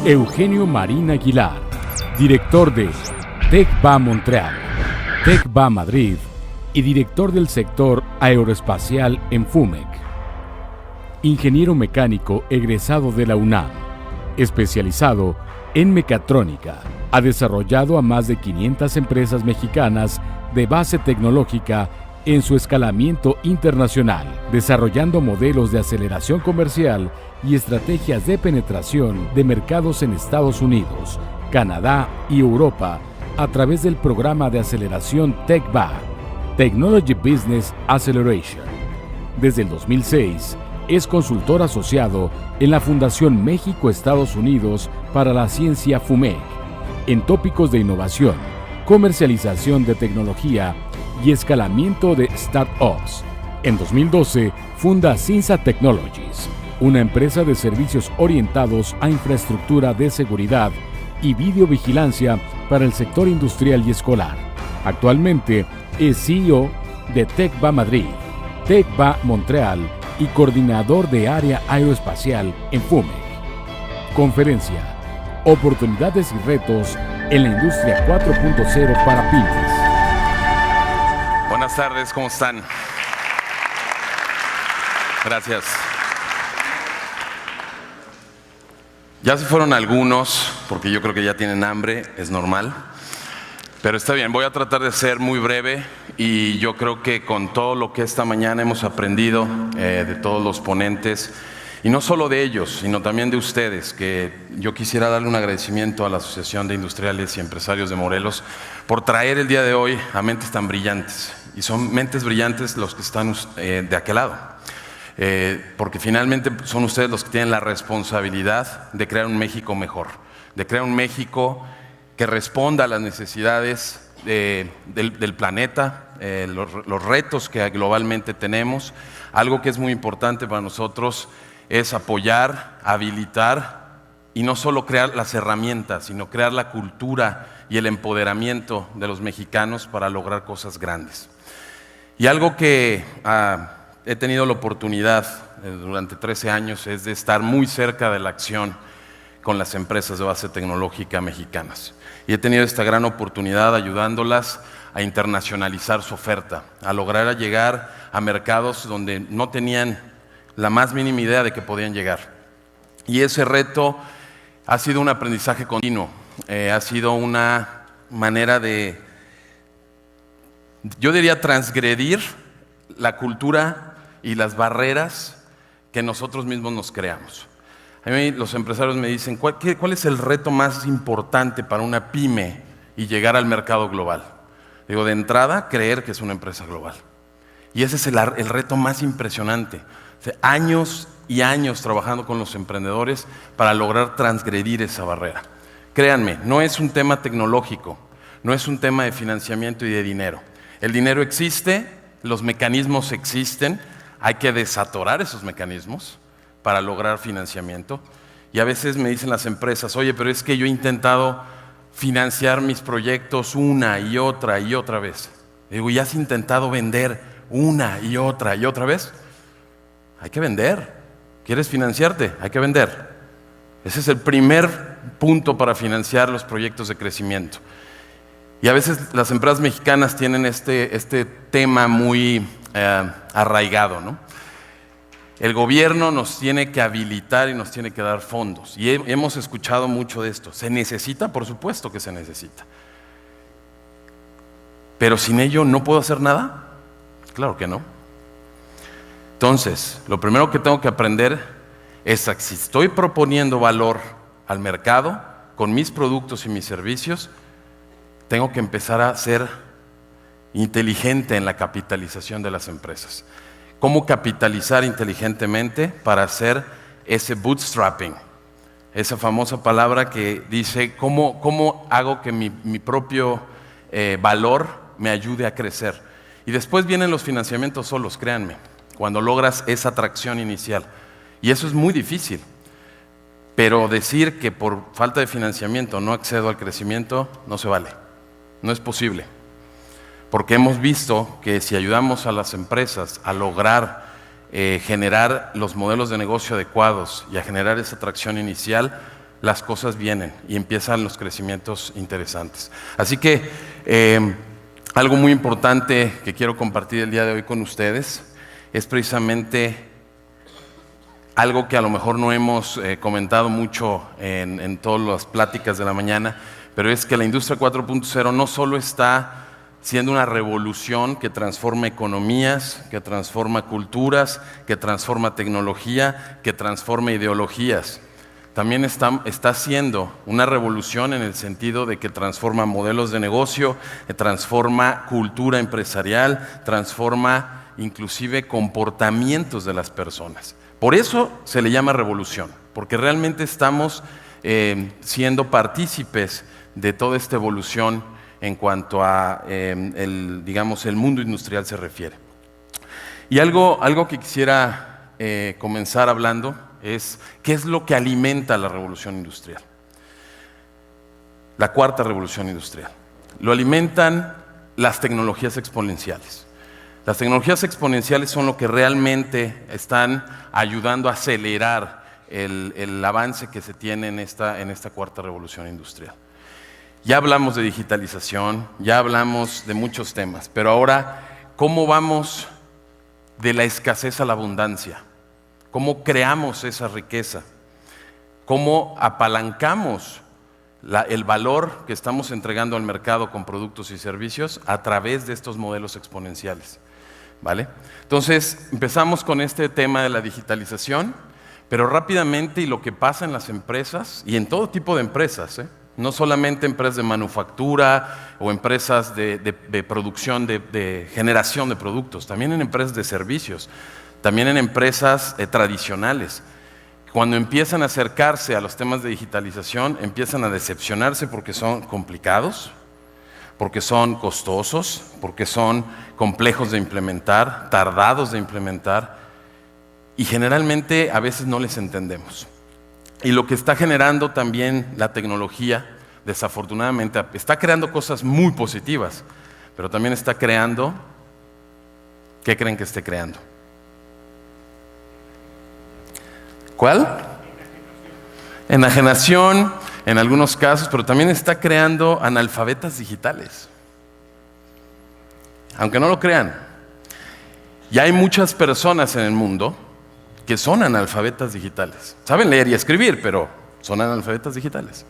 Eugenio Marín Aguilar, director de TecVA Montreal, TecVA Madrid y director del sector aeroespacial en FUMEC. Ingeniero mecánico egresado de la UNAM, especializado en mecatrónica. Ha desarrollado a más de 500 empresas mexicanas de base tecnológica en su escalamiento internacional, desarrollando modelos de aceleración comercial y estrategias de penetración de mercados en Estados Unidos, Canadá y Europa a través del programa de aceleración TecVA, Technology Business Acceleration. Desde el 2006, es consultor asociado en la Fundación México-Estados Unidos para la Ciencia FUMEC, en tópicos de innovación, comercialización de tecnología y escalamiento de startups. En 2012, funda Cinza Technologies, una empresa de servicios orientados a infraestructura de seguridad y videovigilancia para el sector industrial y escolar. Actualmente es CEO de TecVA Madrid, TecVA Montreal y coordinador de área aeroespacial en FUMEC. Conferencia: Oportunidades y retos en la industria 4.0 para pymes. Buenas tardes, ¿cómo están? Gracias. Ya se fueron algunos, porque yo creo que ya tienen hambre, es normal. Pero está bien, voy a tratar de ser muy breve y yo creo que con todo lo que esta mañana hemos aprendido de todos los ponentes, y no solo de ellos, sino también de ustedes, que yo quisiera darle un agradecimiento a la Asociación de Industriales y Empresarios de Morelos por traer el día de hoy a mentes tan brillantes. Y son mentes brillantes los que están de aquel lado. Porque finalmente son ustedes los que tienen la responsabilidad de crear un México mejor, de crear un México que responda a las necesidades del planeta, los retos que globalmente tenemos. Algo que es muy importante para nosotros es apoyar, habilitar y no solo crear las herramientas, sino crear la cultura y el empoderamiento de los mexicanos para lograr cosas grandes. Y algo que he tenido la oportunidad durante 13 años es de estar muy cerca de la acción con las empresas de base tecnológica mexicanas. Y he tenido esta gran oportunidad ayudándolas a internacionalizar su oferta, a lograr llegar a mercados donde no tenían la más mínima idea de que podían llegar. Y ese reto ha sido un aprendizaje continuo, ha sido una manera de, yo diría, transgredir la cultura y las barreras que nosotros mismos nos creamos. A mí los empresarios me dicen, ¿cuál es el reto más importante para una pyme y llegar al mercado global? Digo, de entrada, creer que es una empresa global. Y ese es el reto más impresionante. O sea, años y años trabajando con los emprendedores para lograr transgredir esa barrera. Créanme, no es un tema tecnológico, no es un tema de financiamiento y de dinero. El dinero existe, los mecanismos existen, hay que desatorar esos mecanismos para lograr financiamiento. Y a veces me dicen las empresas, oye, pero es que yo he intentado financiar mis proyectos una y otra vez. Digo, ¿ya has intentado vender una y otra vez? Hay que vender. ¿Quieres financiarte? Hay que vender. Ese es el primer punto para financiar los proyectos de crecimiento. Y a veces las empresas mexicanas tienen este tema muy arraigado, ¿no? El gobierno nos tiene que habilitar y nos tiene que dar fondos. Y hemos escuchado mucho de esto. ¿Se necesita? Por supuesto que se necesita. ¿Pero sin ello no puedo hacer nada? Claro que no. Entonces, lo primero que tengo que aprender es que si estoy proponiendo valor al mercado con mis productos y mis servicios, tengo que empezar a ser inteligente en la capitalización de las empresas. ¿Cómo capitalizar inteligentemente para hacer ese bootstrapping? Esa famosa palabra que dice, ¿cómo hago que mi propio valor me ayude a crecer? Y después vienen los financiamientos solos, créanme, cuando logras esa atracción inicial. Y eso es muy difícil. Pero decir que por falta de financiamiento no accedo al crecimiento, no se vale. No es posible. Porque hemos visto que si ayudamos a las empresas a lograr generar los modelos de negocio adecuados y a generar esa tracción inicial, las cosas vienen y empiezan los crecimientos interesantes. Así que algo muy importante que quiero compartir el día de hoy con ustedes es precisamente algo que a lo mejor no hemos comentado mucho en todas las pláticas de la mañana, pero es que la industria 4.0 no solo está siendo una revolución que transforma economías, que transforma culturas, que transforma tecnología, que transforma ideologías. También está siendo una revolución en el sentido de que transforma modelos de negocio, transforma cultura empresarial, transforma inclusive comportamientos de las personas. Por eso se le llama revolución, porque realmente estamos siendo partícipes de toda esta evolución en cuanto a el mundo industrial se refiere. Y algo que quisiera comenzar hablando es qué es lo que alimenta la revolución industrial. La cuarta revolución industrial. Lo alimentan las tecnologías exponenciales. Las tecnologías exponenciales son lo que realmente están ayudando a acelerar el avance que se tiene en esta cuarta revolución industrial. Ya hablamos de digitalización, ya hablamos de muchos temas, pero ahora, ¿cómo vamos de la escasez a la abundancia? ¿Cómo creamos esa riqueza? ¿Cómo apalancamos el valor que estamos entregando al mercado con productos y servicios a través de estos modelos exponenciales? ¿Vale? Entonces, empezamos con este tema de la digitalización, pero rápidamente, y lo que pasa en las empresas, y en todo tipo de empresas, no solamente empresas de manufactura o empresas de producción, de generación de productos, también en empresas de servicios, también en empresas tradicionales. Cuando empiezan a acercarse a los temas de digitalización, empiezan a decepcionarse porque son complicados, porque son costosos, porque son complejos de implementar, tardados de implementar, y generalmente a veces no les entendemos. Y lo que está generando también la tecnología, desafortunadamente, está creando cosas muy positivas, pero también está creando, ¿qué creen que esté creando? ¿Cuál? Enajenación, en algunos casos, pero también está creando analfabetas digitales. Aunque no lo crean, ya hay muchas personas en el mundo que son analfabetas digitales. Saben leer y escribir, pero son analfabetas digitales.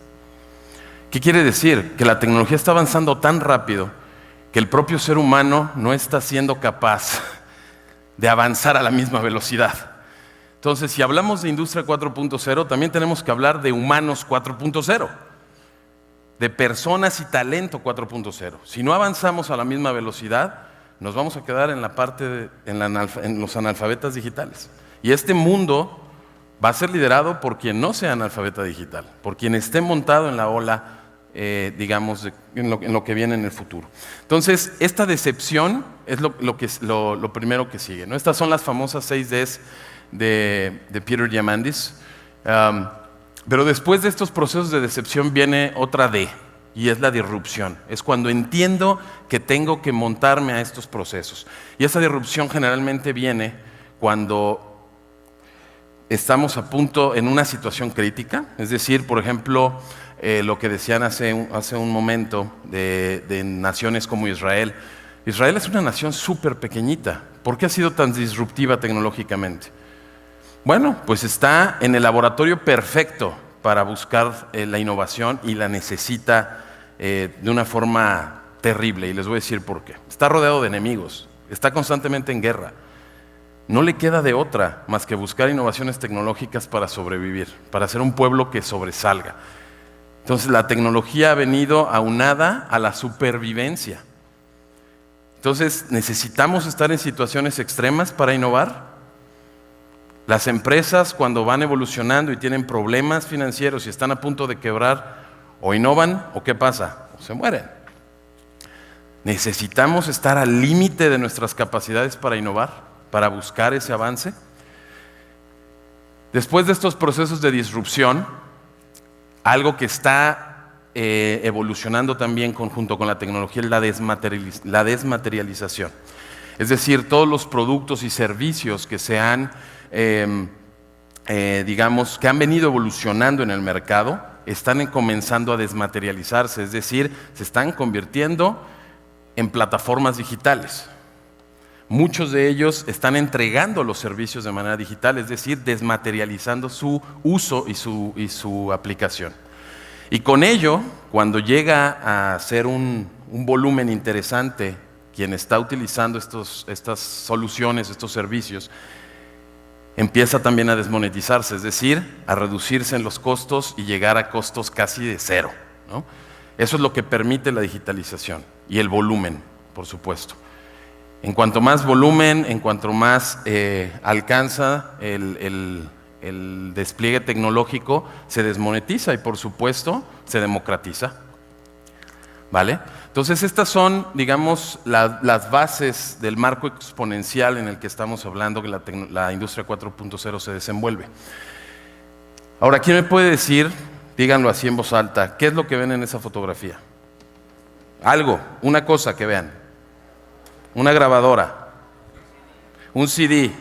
¿Qué quiere decir? Que la tecnología está avanzando tan rápido que el propio ser humano no está siendo capaz de avanzar a la misma velocidad. Entonces, si hablamos de industria 4.0, también tenemos que hablar de humanos 4.0, de personas y talento 4.0. Si no avanzamos a la misma velocidad, nos vamos a quedar en la parte en los analfabetas digitales. Y este mundo va a ser liderado por quien no sea analfabeta digital, por quien esté montado en la ola, en lo que viene en el futuro. Entonces, esta decepción es lo primero que sigue, ¿no? Estas son las famosas 6 Ds de Peter Diamandis. Pero después de estos procesos de decepción viene otra D, y es la disrupción. Es cuando entiendo que tengo que montarme a estos procesos. Y esa disrupción generalmente viene cuando estamos a punto en una situación crítica, es decir, por ejemplo, lo que decían hace un momento de naciones como Israel. Israel es una nación súper pequeñita. ¿Por qué ha sido tan disruptiva tecnológicamente? Bueno, pues está en el laboratorio perfecto para buscar la innovación y la necesita de una forma terrible, y les voy a decir por qué. Está rodeado de enemigos, está constantemente en guerra. No le queda de otra más que buscar innovaciones tecnológicas para sobrevivir, para ser un pueblo que sobresalga. Entonces la tecnología ha venido aunada a la supervivencia. Entonces necesitamos estar en situaciones extremas para innovar. Las empresas, cuando van evolucionando y tienen problemas financieros y están a punto de quebrar, o innovan o ¿qué pasa? O se mueren. Necesitamos estar al límite de nuestras capacidades para innovar, para buscar ese avance. Después de estos procesos de disrupción, algo que está evolucionando también junto con la tecnología es la desmaterialización. Es decir, todos los productos y servicios que se han, digamos, que han venido evolucionando en el mercado, están comenzando a desmaterializarse, es decir, se están convirtiendo en plataformas digitales. Muchos de ellos están entregando los servicios de manera digital, es decir, desmaterializando su uso y su aplicación. Y con ello, cuando llega a ser un volumen interesante, quien está utilizando estas soluciones, estos servicios, empieza también a desmonetizarse, es decir, a reducirse en los costos y llegar a costos casi de cero, ¿no? Eso es lo que permite la digitalización y el volumen, por supuesto. En cuanto más volumen, en cuanto más alcanza el despliegue tecnológico, se desmonetiza y por supuesto se democratiza. ¿Vale? Entonces estas son, digamos, las bases del marco exponencial en el que estamos hablando que la industria 4.0 se desenvuelve. Ahora, ¿quién me puede decir, díganlo así en voz alta, qué es lo que ven en esa fotografía? Algo, una cosa que vean. Una grabadora, un CD,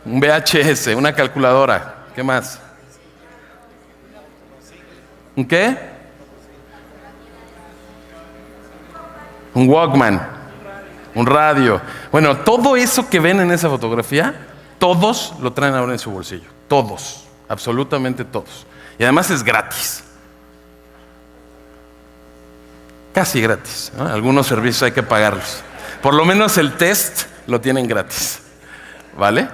un VHS, una calculadora, ¿qué más? ¿Un qué? Un Walkman, un radio. Bueno, todo eso que ven en esa fotografía, todos lo traen ahora en su bolsillo. Todos, absolutamente todos. Y además es gratis. Casi gratis, ¿no? Algunos servicios hay que pagarlos. Por lo menos el test lo tienen gratis. ¿Vale?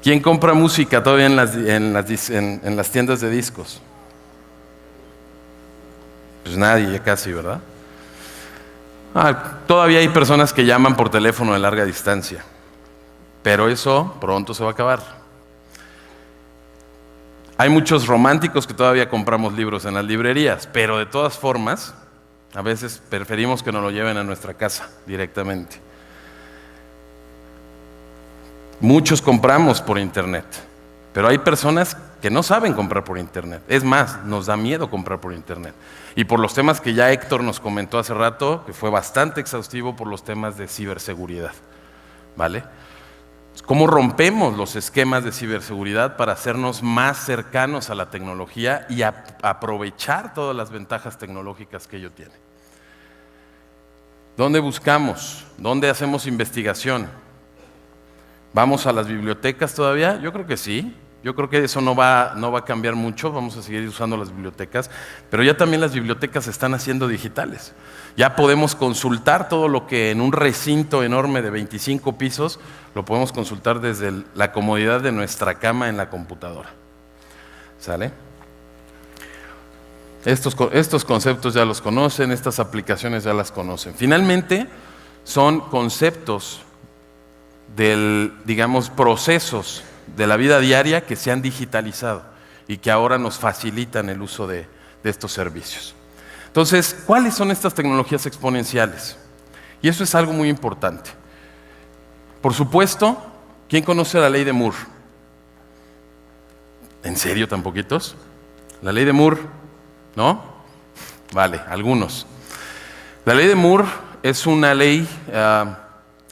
¿Quién compra música todavía en las tiendas de discos? Pues nadie, ya casi, ¿verdad? Todavía hay personas que llaman por teléfono de larga distancia, pero eso pronto se va a acabar. Hay muchos románticos que todavía compramos libros en las librerías, pero de todas formas, a veces preferimos que nos lo lleven a nuestra casa directamente. Muchos compramos por internet, pero hay personas que no saben comprar por internet. Es más, nos da miedo comprar por internet. Y por los temas que ya Héctor nos comentó hace rato, que fue bastante exhaustivo por los temas de ciberseguridad. ¿Vale? ¿Cómo rompemos los esquemas de ciberseguridad para hacernos más cercanos a la tecnología y aprovechar todas las ventajas tecnológicas que ello tiene? ¿Dónde buscamos? ¿Dónde hacemos investigación? ¿Vamos a las bibliotecas todavía? Yo creo que sí. Yo creo que eso no va a cambiar mucho, vamos a seguir usando las bibliotecas, pero ya también las bibliotecas se están haciendo digitales. Ya podemos consultar todo lo que en un recinto enorme de 25 pisos, lo podemos consultar desde la comodidad de nuestra cama en la computadora. ¿Sale? Estos conceptos ya los conocen, estas aplicaciones ya las conocen. Finalmente, son conceptos digamos, procesos de la vida diaria que se han digitalizado y que ahora nos facilitan el uso de estos servicios. Entonces, ¿cuáles son estas tecnologías exponenciales? Y eso es algo muy importante. Por supuesto, ¿quién conoce la ley de Moore? ¿En serio tan poquitos? La ley de Moore, ¿no? Vale, algunos. La ley de Moore es una ley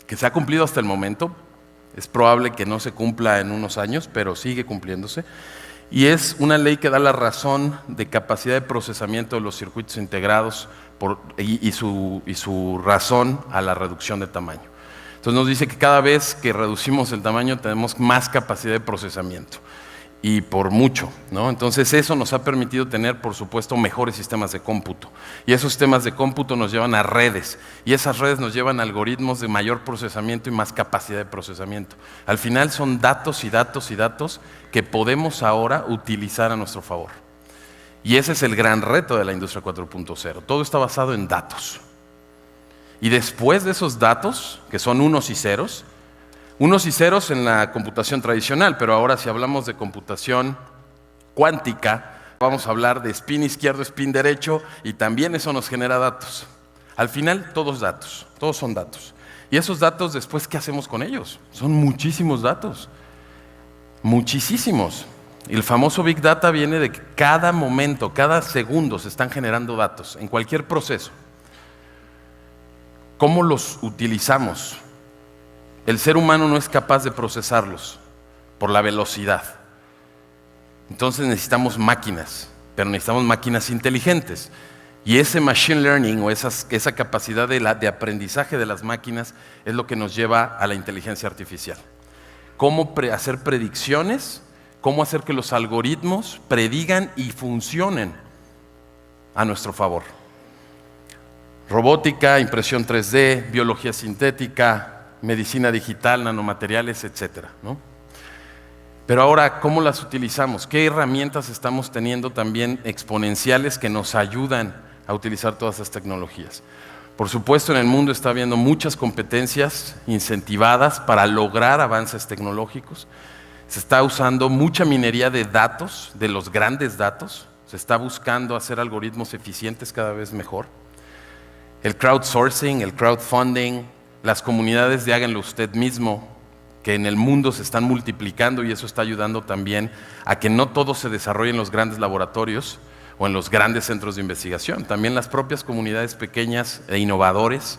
que se ha cumplido hasta el momento. Es probable que no se cumpla en unos años, pero sigue cumpliéndose. Y es una ley que da la razón de capacidad de procesamiento de los circuitos integrados y su razón a la reducción de tamaño. Entonces nos dice que cada vez que reducimos el tamaño tenemos más capacidad de procesamiento. Y por mucho, ¿no? Entonces eso nos ha permitido tener, por supuesto, mejores sistemas de cómputo. Y esos sistemas de cómputo nos llevan a redes. Y esas redes nos llevan a algoritmos de mayor procesamiento y más capacidad de procesamiento. Al final son datos y datos y datos que podemos ahora utilizar a nuestro favor. Y ese es el gran reto de la industria 4.0. Todo está basado en datos. Y después de esos datos, que son unos y ceros en la computación tradicional, pero ahora si hablamos de computación cuántica, vamos a hablar de spin izquierdo, spin derecho, y también eso nos genera datos. Al final, todos son datos. Y esos datos, después, ¿qué hacemos con ellos? Son muchísimos datos, muchísimos. Y el famoso Big Data viene de que cada momento, cada segundo se están generando datos en cualquier proceso. ¿Cómo los utilizamos? El ser humano no es capaz de procesarlos por la velocidad. Entonces necesitamos máquinas, pero necesitamos máquinas inteligentes. Y ese machine learning o esa capacidad de aprendizaje de las máquinas es lo que nos lleva a la inteligencia artificial. Cómo hacer predicciones, cómo hacer que los algoritmos predigan y funcionen a nuestro favor. Robótica, impresión 3D, biología sintética, medicina digital, nanomateriales, etcétera, ¿no? Pero ahora, ¿cómo las utilizamos? ¿Qué herramientas estamos teniendo también exponenciales que nos ayudan a utilizar todas estas tecnologías? Por supuesto, en el mundo está habiendo muchas competencias incentivadas para lograr avances tecnológicos. Se está usando mucha minería de datos, de los grandes datos. Se está buscando hacer algoritmos eficientes cada vez mejor. El crowdsourcing, el crowdfunding, las comunidades de háganlo usted mismo, que en el mundo se están multiplicando y eso está ayudando también a que no todo se desarrolle en los grandes laboratorios o en los grandes centros de investigación. También las propias comunidades pequeñas e innovadores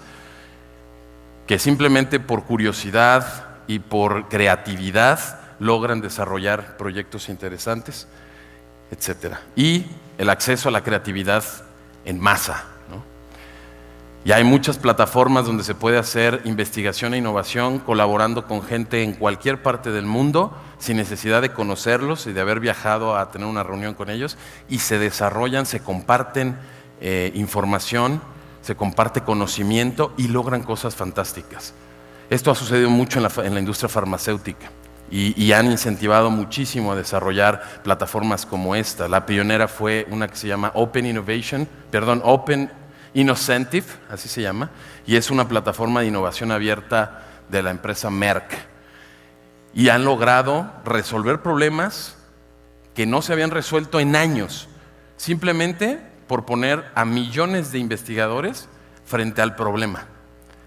que simplemente por curiosidad y por creatividad logran desarrollar proyectos interesantes, etc. Y el acceso a la creatividad en masa. Y hay muchas plataformas donde se puede hacer investigación e innovación colaborando con gente en cualquier parte del mundo sin necesidad de conocerlos y de haber viajado a tener una reunión con ellos, y se desarrollan, se comparten información, se comparte conocimiento y logran cosas fantásticas. Esto ha sucedido mucho en la industria farmacéutica y han incentivado muchísimo a desarrollar plataformas como esta. La pionera fue una que se llama Open Innocentive, así se llama, y es una plataforma de innovación abierta de la empresa Merck. Y han logrado resolver problemas que no se habían resuelto en años, simplemente por poner a millones de investigadores frente al problema.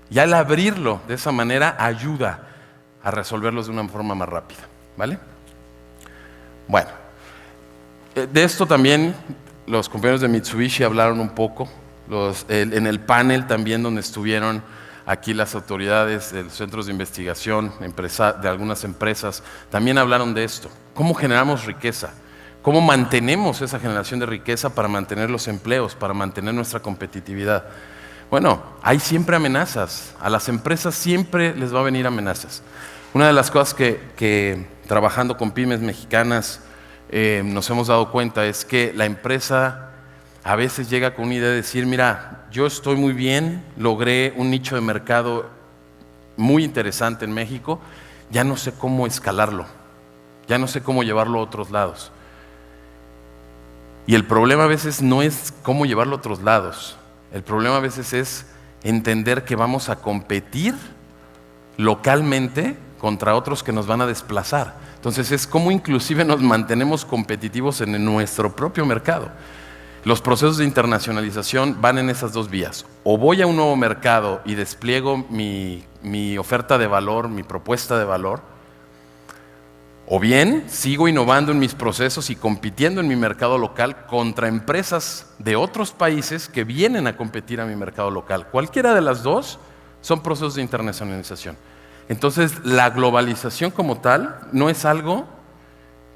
Y al abrirlo de esa manera ayuda a resolverlos de una forma más rápida, ¿vale? Bueno, de esto también los compañeros de Mitsubishi hablaron un poco. En el panel también donde estuvieron aquí las autoridades de los centros de investigación de algunas empresas, también hablaron de esto. ¿Cómo generamos riqueza? ¿Cómo mantenemos esa generación de riqueza para mantener los empleos, para mantener nuestra competitividad? Bueno, hay siempre amenazas. A las empresas siempre les va a venir amenazas. Una de las cosas que trabajando con pymes mexicanas nos hemos dado cuenta es que la empresa a veces llega con una idea de decir, mira, yo estoy muy bien, logré un nicho de mercado muy interesante en México, ya no sé cómo escalarlo, ya no sé cómo llevarlo a otros lados. Y el problema a veces no es cómo llevarlo a otros lados, el problema a veces es entender que vamos a competir localmente contra otros que nos van a desplazar. Entonces es cómo inclusive nos mantenemos competitivos en nuestro propio mercado. Los procesos de internacionalización van en esas dos vías. O voy a un nuevo mercado y despliego mi oferta de valor, mi propuesta de valor, o bien sigo innovando en mis procesos y compitiendo en mi mercado local contra empresas de otros países que vienen a competir a mi mercado local. Cualquiera de las dos son procesos de internacionalización. Entonces, la globalización como tal no es algo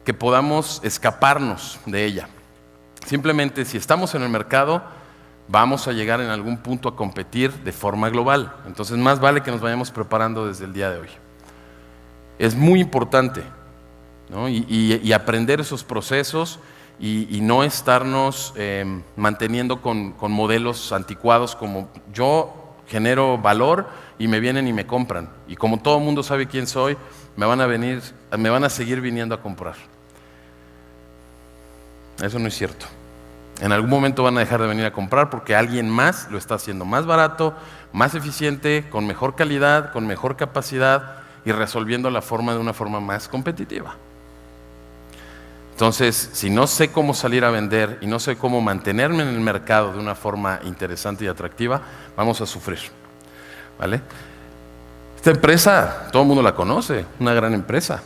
que podamos escaparnos de ella. Simplemente, si estamos en el mercado, vamos a llegar en algún punto a competir de forma global. Entonces, más vale que nos vayamos preparando desde el día de hoy. Es muy importante, ¿no? y aprender esos procesos y no estarnos manteniendo con modelos anticuados como yo genero valor y me vienen y me compran. Y como todo el mundo sabe quién soy, me van a seguir viniendo a comprar. Eso no es cierto. En algún momento van a dejar de venir a comprar porque alguien más lo está haciendo más barato, más eficiente, con mejor calidad, con mejor capacidad y resolviendo de una forma más competitiva. Entonces, si no sé cómo salir a vender y no sé cómo mantenerme en el mercado de una forma interesante y atractiva, vamos a sufrir, ¿vale? Esta empresa, todo el mundo la conoce, una gran empresa.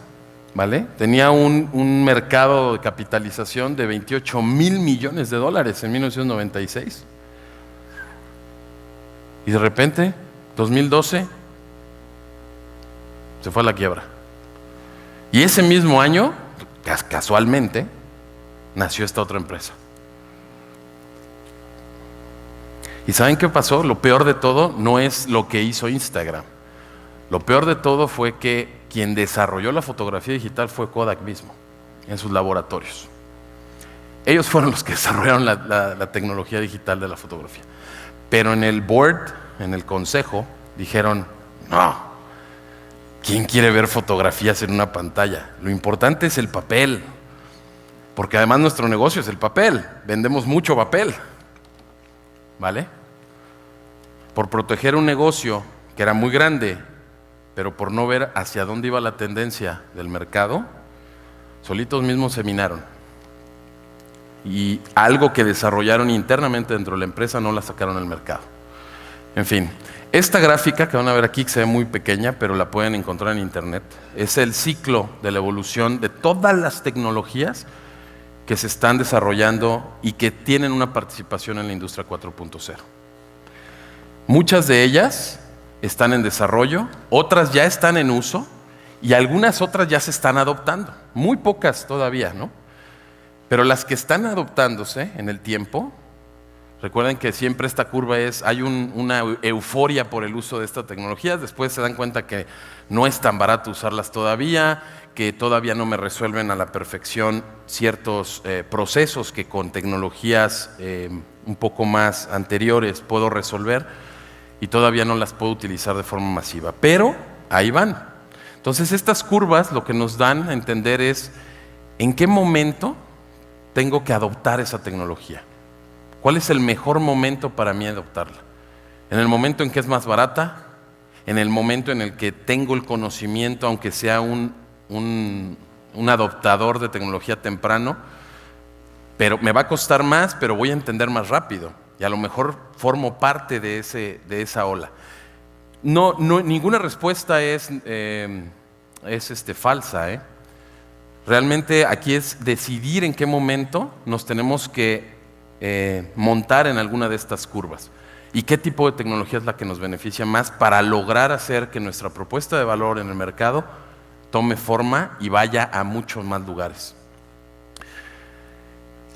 ¿vale? Tenía un mercado de capitalización de 28,000 millones de dólares en 1996. Y de repente, 2012, se fue a la quiebra. Y ese mismo año, casualmente, nació esta otra empresa. ¿Y saben qué pasó? Lo peor de todo no es lo que hizo Instagram. Lo peor de todo fue que quien desarrolló la fotografía digital fue Kodak mismo, en sus laboratorios. Ellos fueron los que desarrollaron la tecnología digital de la fotografía. Pero en el board, en el consejo, dijeron, no, ¿quién quiere ver fotografías en una pantalla? Lo importante es el papel, porque además nuestro negocio es el papel, vendemos mucho papel, ¿vale? Por proteger un negocio que era muy grande, pero por no ver hacia dónde iba la tendencia del mercado, solitos mismos se minaron. Y algo que desarrollaron internamente dentro de la empresa no la sacaron al mercado. En fin, esta gráfica que van a ver aquí, que se ve muy pequeña, pero la pueden encontrar en internet, es el ciclo de la evolución de todas las tecnologías que se están desarrollando y que tienen una participación en la industria 4.0. Muchas de ellas están en desarrollo, otras ya están en uso y algunas otras ya se están adoptando. Muy pocas todavía, ¿no? Pero las que están adoptándose en el tiempo, recuerden que siempre esta curva hay una euforia por el uso de estas tecnologías, después se dan cuenta que no es tan barato usarlas todavía, que todavía no me resuelven a la perfección ciertos procesos que con tecnologías un poco más anteriores puedo resolver y todavía no las puedo utilizar de forma masiva, pero ahí van. Entonces estas curvas lo que nos dan a entender es en qué momento tengo que adoptar esa tecnología. ¿Cuál es el mejor momento para mí adoptarla? ¿En el momento en que es más barata? ¿En el momento en el que tengo el conocimiento, aunque sea un adoptador de tecnología temprano? Pero me va a costar más, pero voy a entender más rápido. Y a lo mejor formo parte de esa ola. Ninguna respuesta es falsa, ¿eh? Realmente aquí es decidir en qué momento nos tenemos que montar en alguna de estas curvas y qué tipo de tecnología es la que nos beneficia más para lograr hacer que nuestra propuesta de valor en el mercado tome forma y vaya a muchos más lugares.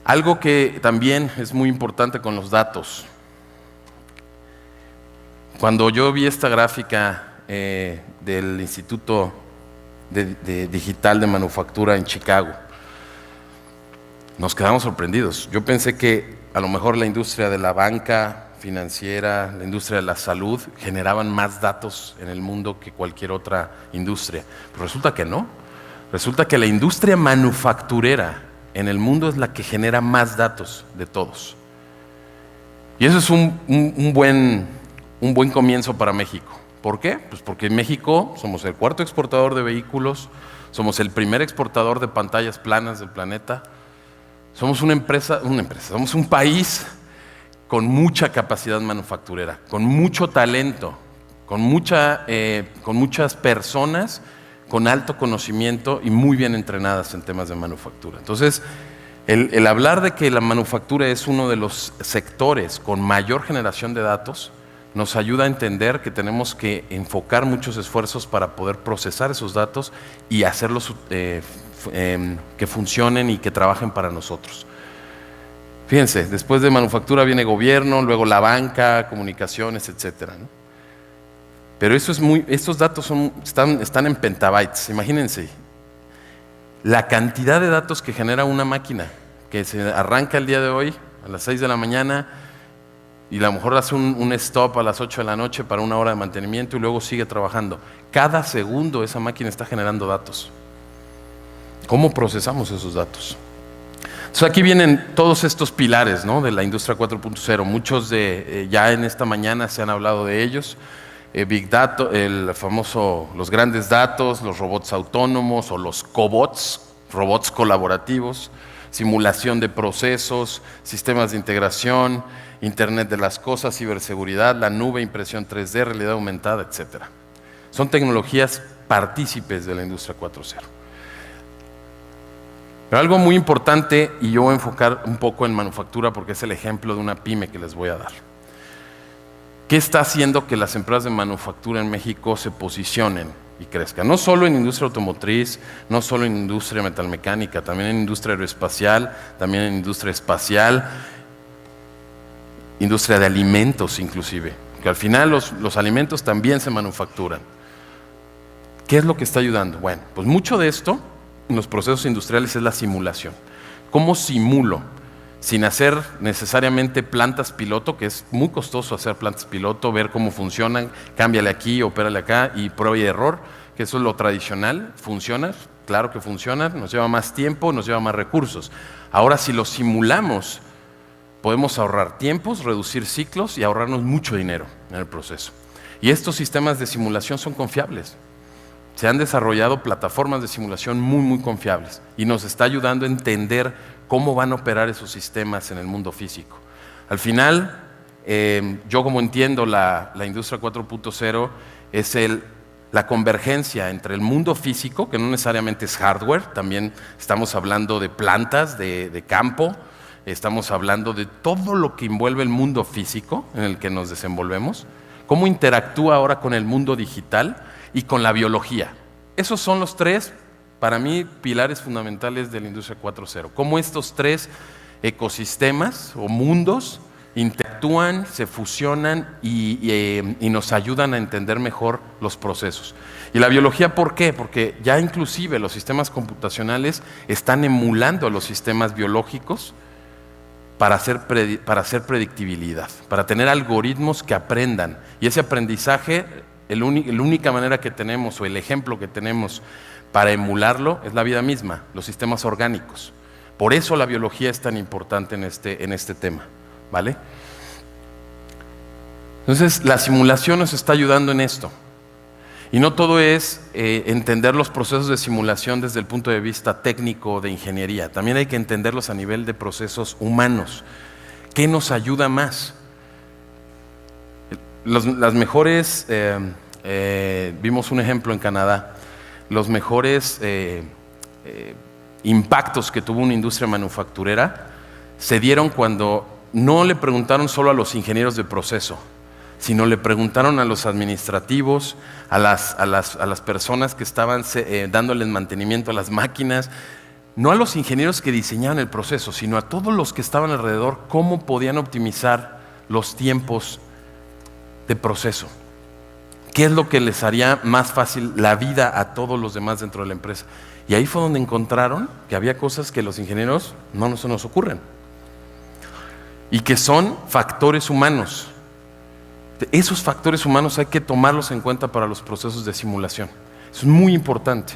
Algo que también es muy importante con los datos. Cuando yo vi esta gráfica del Instituto Digital de Manufactura en Chicago, nos quedamos sorprendidos. Yo pensé que a lo mejor la industria de la banca financiera, la industria de la salud, generaban más datos en el mundo que cualquier otra industria. Pero resulta que no. Resulta que la industria manufacturera en el mundo es la que genera más datos de todos. Y eso es un buen comienzo para México. ¿Por qué? Pues porque en México somos el cuarto exportador de vehículos, somos el primer exportador de pantallas planas del planeta, somos somos un país con mucha capacidad manufacturera, con mucho talento, con muchas personas con alto conocimiento y muy bien entrenadas en temas de manufactura. Entonces, el hablar de que la manufactura es uno de los sectores con mayor generación de datos nos ayuda a entender que tenemos que enfocar muchos esfuerzos para poder procesar esos datos y hacerlos que funcionen y que trabajen para nosotros. Fíjense, después de manufactura viene gobierno, luego la banca, comunicaciones, etcétera, ¿no? Pero estos datos están en petabytes. Imagínense la cantidad de datos que genera una máquina que se arranca el día de hoy a las 6 de la mañana y a lo mejor hace un stop a las 8 de la noche para una hora de mantenimiento y luego sigue trabajando. Cada segundo esa máquina está generando datos. ¿Cómo procesamos esos datos? Entonces aquí vienen todos estos pilares, ¿no?, de la industria 4.0. Muchos ya en esta mañana se han hablado de ellos. Big Data, los grandes datos, los robots autónomos o los cobots, robots colaborativos, simulación de procesos, sistemas de integración, Internet de las cosas, ciberseguridad, la nube, impresión 3D, realidad aumentada, etc. Son tecnologías partícipes de la industria 4.0. Pero algo muy importante, y yo voy a enfocar un poco en manufactura porque es el ejemplo de una pyme que les voy a dar. ¿Qué está haciendo que las empresas de manufactura en México se posicionen y crezcan? No solo en industria automotriz, no solo en industria metalmecánica, también en industria aeroespacial, también en industria espacial, industria de alimentos inclusive, que al final los alimentos también se manufacturan. ¿Qué es lo que está ayudando? Bueno, pues mucho de esto en los procesos industriales es la simulación. ¿Cómo simulo? Sin hacer necesariamente plantas piloto, que es muy costoso hacer plantas piloto, ver cómo funcionan, cámbiale aquí, opérale acá y prueba y error, que eso es lo tradicional. ¿Funciona? Claro que funciona, nos lleva más tiempo, nos lleva más recursos. Ahora, si lo simulamos, podemos ahorrar tiempos, reducir ciclos y ahorrarnos mucho dinero en el proceso. Y estos sistemas de simulación son confiables. Se han desarrollado plataformas de simulación muy, muy confiables y nos está ayudando a entender cómo van a operar esos sistemas en el mundo físico. Al final, yo como entiendo la industria 4.0 es la convergencia entre el mundo físico, que no necesariamente es hardware, también estamos hablando de plantas, de campo, estamos hablando de todo lo que envuelve el mundo físico en el que nos desenvolvemos, cómo interactúa ahora con el mundo digital y con la biología. Esos son los tres, para mí, pilares fundamentales de la industria 4.0. Cómo estos tres ecosistemas o mundos interactúan, se fusionan y nos ayudan a entender mejor los procesos. Y la biología, ¿por qué? Porque ya inclusive los sistemas computacionales están emulando a los sistemas biológicos para hacer predictibilidad, para tener algoritmos que aprendan. Y ese aprendizaje, la única manera que tenemos o el ejemplo que tenemos para emularlo es la vida misma, los sistemas orgánicos. Por eso la biología es tan importante en este tema, ¿vale? Entonces, la simulación nos está ayudando en esto. Y no todo es entender los procesos de simulación desde el punto de vista técnico de ingeniería. También hay que entenderlos a nivel de procesos humanos. ¿Qué nos ayuda más? Las mejores, vimos un ejemplo en Canadá, los mejores impactos que tuvo una industria manufacturera se dieron cuando no le preguntaron solo a los ingenieros de proceso, sino le preguntaron a los administrativos, a las personas que estaban dándoles mantenimiento a las máquinas, no a los ingenieros que diseñaban el proceso, sino a todos los que estaban alrededor, cómo podían optimizar los tiempos de proceso. ¿Qué es lo que les haría más fácil la vida a todos los demás dentro de la empresa? Y ahí fue donde encontraron que había cosas que los ingenieros no se nos ocurren y que son factores humanos. Esos factores humanos hay que tomarlos en cuenta para los procesos de simulación. Es muy importante.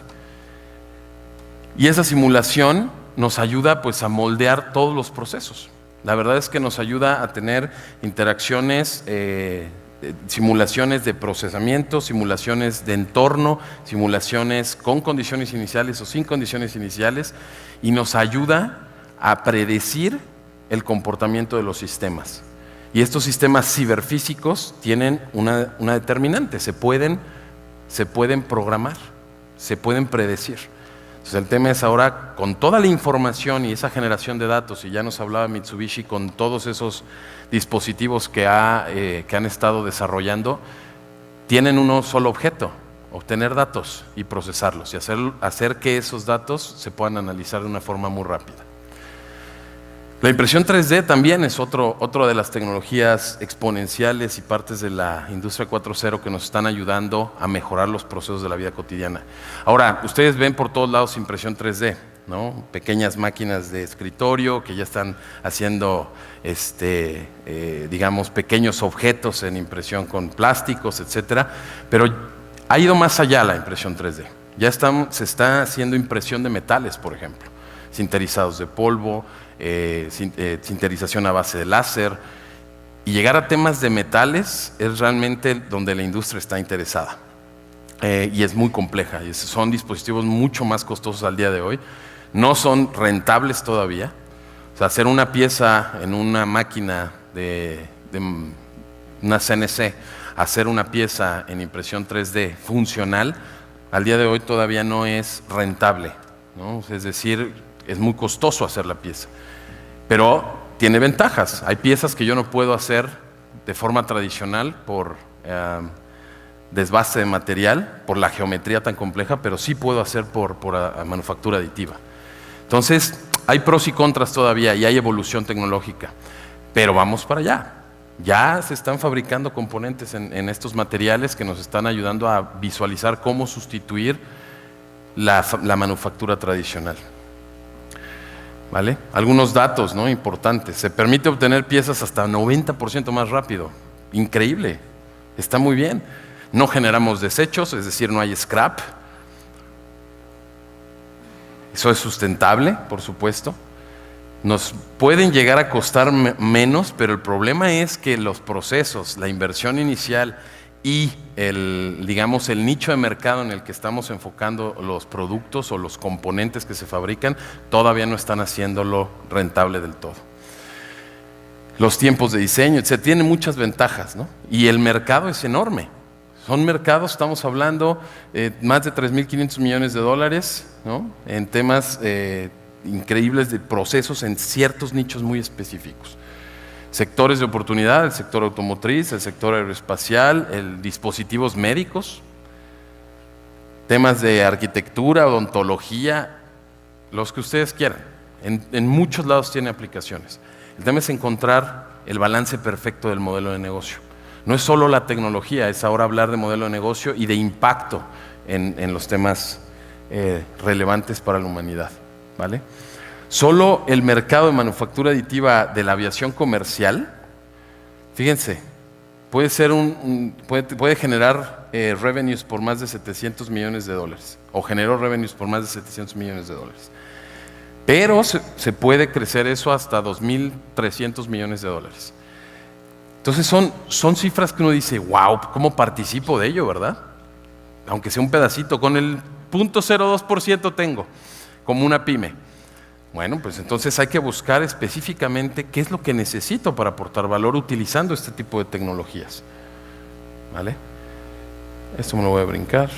Y esa simulación nos ayuda pues a moldear todos los procesos. La verdad es que nos ayuda a tener interacciones, simulaciones de procesamiento, simulaciones de entorno, simulaciones con condiciones iniciales o sin condiciones iniciales, y nos ayuda a predecir el comportamiento de los sistemas. Y estos sistemas ciberfísicos tienen una determinante, se pueden programar, se pueden predecir. Entonces el tema es ahora, con toda la información y esa generación de datos, y ya nos hablaba Mitsubishi con todos esos dispositivos que han estado desarrollando, tienen un solo objeto: obtener datos y procesarlos y hacer que esos datos se puedan analizar de una forma muy rápida. La impresión 3D también es otra de las tecnologías exponenciales y partes de la industria 4.0 que nos están ayudando a mejorar los procesos de la vida cotidiana. Ahora, ustedes ven por todos lados impresión 3D, ¿no? Pequeñas máquinas de escritorio que ya están haciendo, digamos, pequeños objetos en impresión con plásticos, etcétera. Pero ha ido más allá la impresión 3D. Ya se está haciendo impresión de metales, por ejemplo, sinterizados de polvo, sinterización a base de láser, y llegar a temas de metales es realmente donde la industria está interesada, y es muy compleja, y son dispositivos mucho más costosos al día de hoy, no son rentables todavía. O sea, hacer una pieza en una máquina de una CNC, hacer una pieza en impresión 3D funcional, al día de hoy todavía no es rentable, ¿no? Es decir, es muy costoso hacer la pieza. Pero tiene ventajas. Hay piezas que yo no puedo hacer de forma tradicional por desbaste de material, por la geometría tan compleja, pero sí puedo hacer por manufactura aditiva. Entonces, hay pros y contras todavía y hay evolución tecnológica, pero vamos para allá. Ya se están fabricando componentes en estos materiales que nos están ayudando a visualizar cómo sustituir la manufactura tradicional. ¿Vale? Algunos datos, ¿no?, importantes. Se permite obtener piezas hasta 90% más rápido. Increíble. Está muy bien. No generamos desechos, es decir, no hay scrap. Eso es sustentable, por supuesto. Nos pueden llegar a costar menos, pero el problema es que los procesos, la inversión inicial y el nicho de mercado en el que estamos enfocando los productos o los componentes que se fabrican todavía no están haciéndolo rentable del todo. Los tiempos de diseño, etc., tienen muchas ventajas, ¿no? Y el mercado es enorme. Son mercados, estamos hablando más de 3.500 millones de dólares, ¿no?, en temas increíbles de procesos en ciertos nichos muy específicos. Sectores de oportunidad: el sector automotriz, el sector aeroespacial, el dispositivos médicos, temas de arquitectura, odontología, los que ustedes quieran. En muchos lados tiene aplicaciones. El tema es encontrar el balance perfecto del modelo de negocio. No es solo la tecnología, es ahora hablar de modelo de negocio y de impacto en los temas relevantes para la humanidad, ¿vale? Solo el mercado de manufactura aditiva de la aviación comercial, fíjense, puede generar revenues por más de 700 millones de dólares, o generó revenues por más de 700 millones de dólares. Pero se puede crecer eso hasta 2.300 millones de dólares. Entonces son cifras que uno dice, wow, ¿cómo participo de ello, verdad? Aunque sea un pedacito, con el 0.02% tengo, como una pyme. Bueno, pues entonces hay que buscar específicamente qué es lo que necesito para aportar valor utilizando este tipo de tecnologías. ¿Vale? Esto me lo voy a brincar.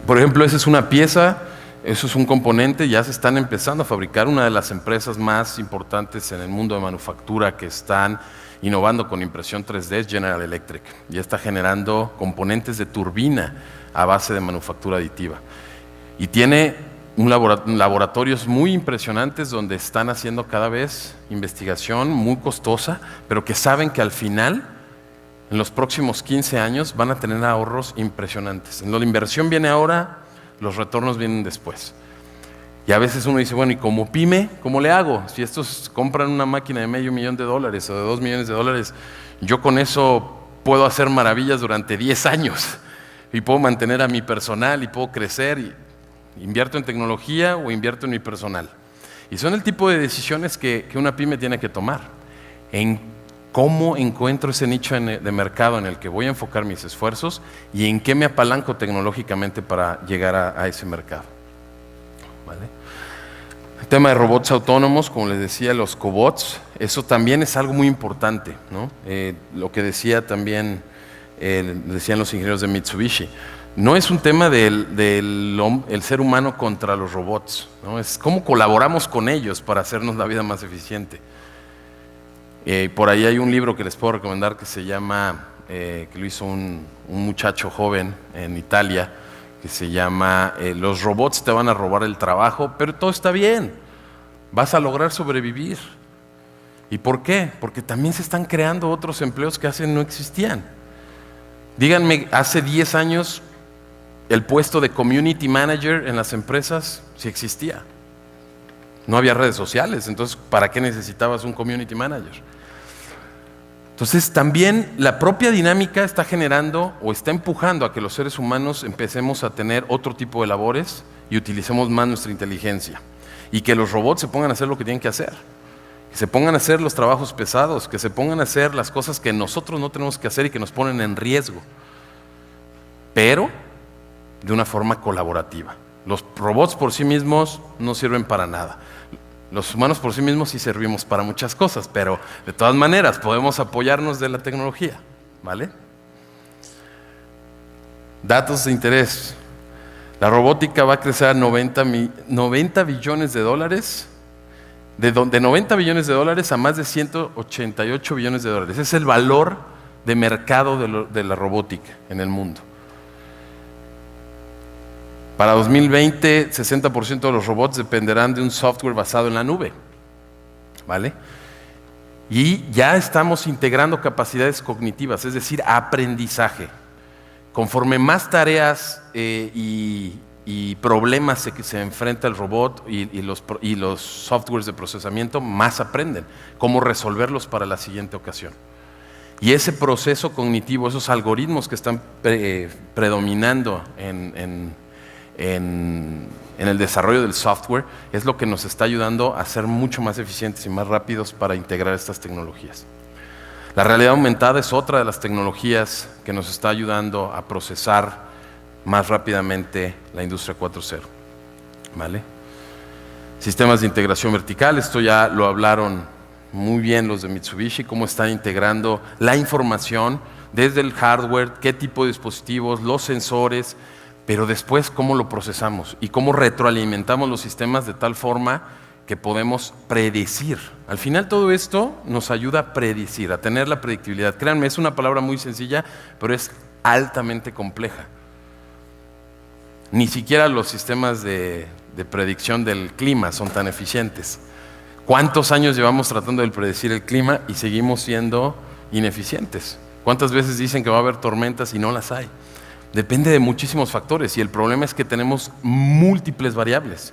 Por ejemplo, esa es una pieza, eso es un componente, ya se están empezando a fabricar. Una de las empresas más importantes en el mundo de manufactura que están innovando con impresión 3D es General Electric. Ya está generando componentes de turbina a base de manufactura aditiva. Y tiene laboratorios muy impresionantes donde están haciendo cada vez investigación muy costosa, pero que saben que al final, en los próximos 15 años, van a tener ahorros impresionantes. En la inversión viene ahora, los retornos vienen después. Y a veces uno dice, bueno, ¿y como pyme, cómo le hago? Si estos compran una máquina de $500,000 o de $2 millones, yo con eso puedo hacer maravillas durante 10 años y puedo mantener a mi personal y puedo crecer. Y invierto en tecnología o invierto en mi personal. Y son el tipo de decisiones que una pyme tiene que tomar. En cómo encuentro ese nicho de mercado en el que voy a enfocar mis esfuerzos y en qué me apalanco tecnológicamente para llegar a ese mercado. ¿Vale? El tema de robots autónomos, como les decía, los cobots, eso también es algo muy importante, ¿no? Lo que decía también, decían los ingenieros de Mitsubishi. No es un tema del ser humano contra los robots, ¿no? Es cómo colaboramos con ellos para hacernos la vida más eficiente. Por ahí hay un libro que les puedo recomendar que se llama, que lo hizo un muchacho joven en Italia, que se llama Los robots te van a robar el trabajo, pero todo está bien, vas a lograr sobrevivir. ¿Y por qué? Porque también se están creando otros empleos que hace no existían. Díganme, hace 10 años el puesto de community manager en las empresas sí existía. No había redes sociales, entonces ¿para qué necesitabas un community manager? Entonces también la propia dinámica está generando o está empujando a que los seres humanos empecemos a tener otro tipo de labores y utilicemos más nuestra inteligencia. Y que los robots se pongan a hacer lo que tienen que hacer. Que se pongan a hacer los trabajos pesados, que se pongan a hacer las cosas que nosotros no tenemos que hacer y que nos ponen en riesgo. Pero de una forma colaborativa. Los robots por sí mismos no sirven para nada. Los humanos por sí mismos sí servimos para muchas cosas, pero de todas maneras podemos apoyarnos de la tecnología, ¿vale? Datos de interés. La robótica va a crecer a 90 billones de dólares, de 90 billones de dólares a más de 188 billones de dólares. Ese es el valor de mercado de la robótica en el mundo. Para 2020, 60% de los robots dependerán de un software basado en la nube, ¿vale? Y ya estamos integrando capacidades cognitivas, es decir, aprendizaje. Conforme más tareas y problemas se enfrenta el robot y los softwares de procesamiento, más aprenden cómo resolverlos para la siguiente ocasión. Y ese proceso cognitivo, esos algoritmos que están predominando en el desarrollo del software, es lo que nos está ayudando a ser mucho más eficientes y más rápidos para integrar estas tecnologías. La realidad aumentada es otra de las tecnologías que nos está ayudando a procesar más rápidamente la industria 4.0, ¿vale? Sistemas de integración vertical, esto ya lo hablaron muy bien los de Mitsubishi, cómo están integrando la información desde el hardware, qué tipo de dispositivos, los sensores, pero después cómo lo procesamos y cómo retroalimentamos los sistemas de tal forma que podemos predecir. Al final todo esto nos ayuda a predecir, a tener la predictibilidad. Créanme, es una palabra muy sencilla, pero es altamente compleja. Ni siquiera los sistemas de predicción del clima son tan eficientes. ¿Cuántos años llevamos tratando de predecir el clima y seguimos siendo ineficientes? ¿Cuántas veces dicen que va a haber tormentas y no las hay? Depende de muchísimos factores y el problema es que tenemos múltiples variables